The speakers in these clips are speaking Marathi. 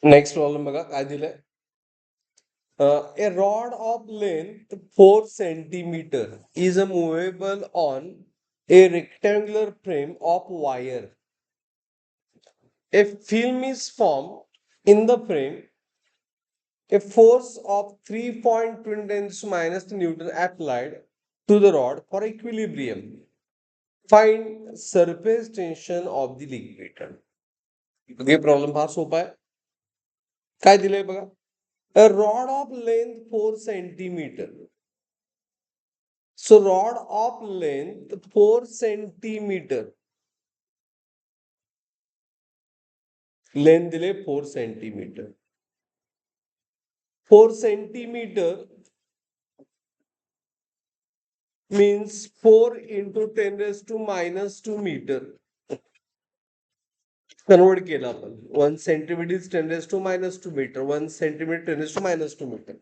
नेक्स्ट प्रॉब्लेम बघा काय दिलंय. A rod of length 4 centimeter is movable on a rectangular frame of wire. A film is formed in the frame. A force of 3.20 minus Newton applied to the rod for equilibrium. Find surface tension of the liquid. हे प्रॉब्लेम फार सोपा आहे. काय दिलंय बघा. A rod of length 4 centimeter. So rod of length 4 centimeter. Length दिले 4 centimeter. 4 centimeter means 4 into 10 raised to minus 2 meter. Convert केला आपण. 1 centimeter is 10 raised to minus 2 meter. 1 centimeter 10 raised to minus 2 meter.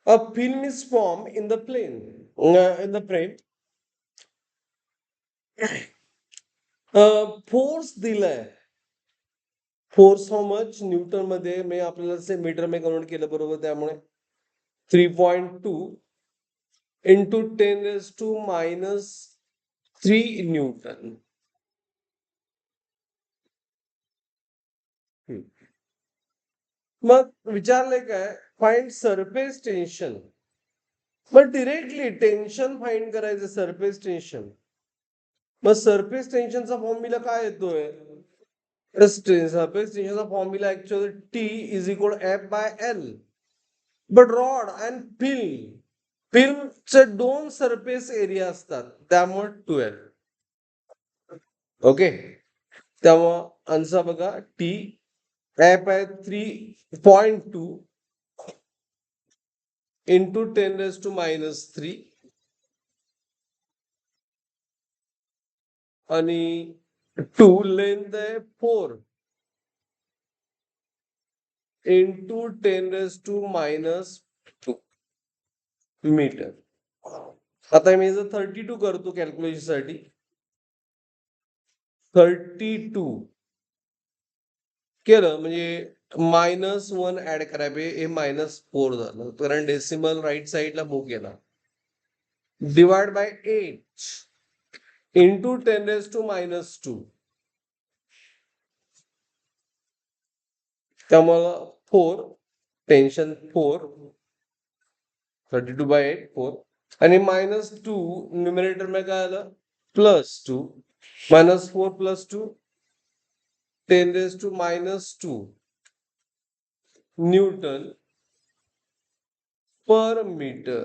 A film is formed in the plane, in the frame. Force दिलाय. फोर्स हाऊ मच न्यूटन मध्ये मी आपल्याला मीटर मध्ये कन्वर्ट केलं बरोबर. त्यामुळे 3.2 into 10 raised to minus 3 newton. मग विचारले काय, फाइंड सरफेस टेन्शन. मग डिरेक्टली टेन्शन फाइंड करायचं, सरफेस टेन्शन. मग सरफेस टेन्शनचा फॉर्म्युला काय येतोय. सरफेस टेन्शनचा formula actually T is equal F/L. But rod and फिल्मचे 2 सरफेस एरिया असतात, त्यामुळे 12. ओके, त्यामुळे आन्सर बघा T F आहे 3.2 into 10 raised to minus 3 आणि 2 लेंथ आहे 4 into 10 raised to minus 2 metre. आता मी जर 32 करतो कॅल्क्युलेशन साठी. 32 केलं म्हणजे -1 ऍड करावे, हे -4 झालं, कारण डेसिमल राईट साईडला मूव्ह केला. Divide by 8 into 10 raised to minus 2. त्यामुळं 4 टेन्शन 4 32 by 8 4 आणि -2 न्यूमरेटर मध्ये काय आलं +2 -4 + 2 10 raised to minus 2 newton per metre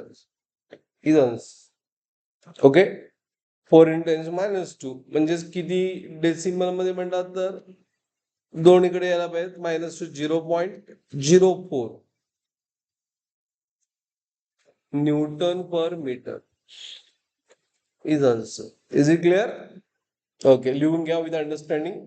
is answer. Okay, 4 × 10⁻², म्हणजेच किती डेसिमल मध्ये म्हणतात तर 2 इकडे यायला पाहिजे, -0.04 newton per metre is answer. Is it clear? Okay, लिहून घ्या विथ अंडरस्टँडिंग.